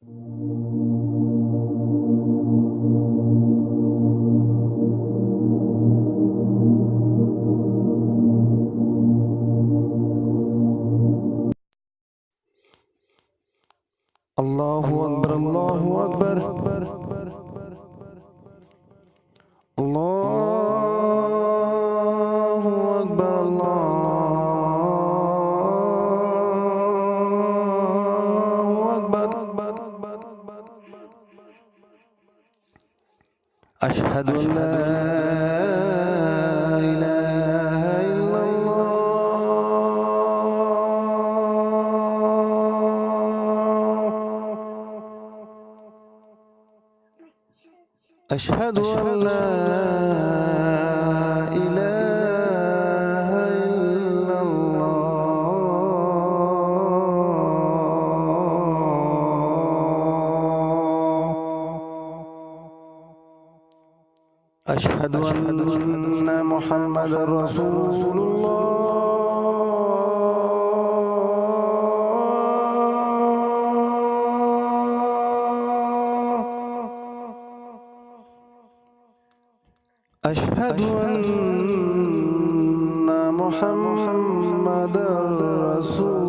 الله أكبر الله أكبر الله أكبر الله أكبر أشهد أن لا إله إلا أشهد أن لا إله إلا الله أشهد أن محمد رسول أشهد أن محمد رسول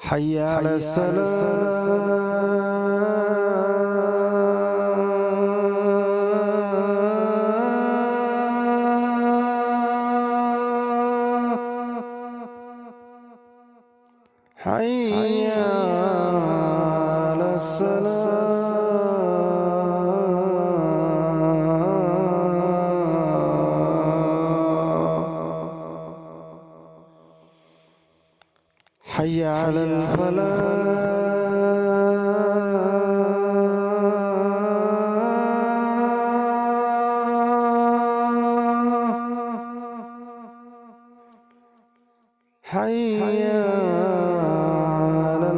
حي على حي على حي على حي على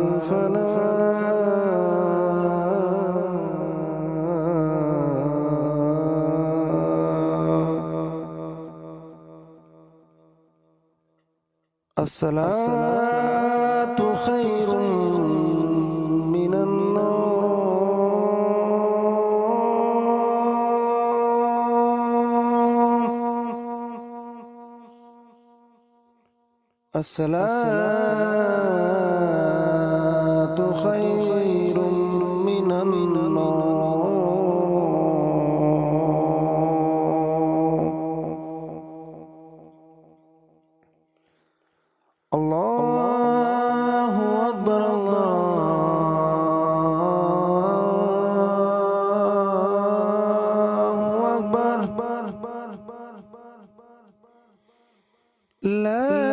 الصلاة خير من النوم الصلاة خير من النوم الله أكبر الله أكبر لا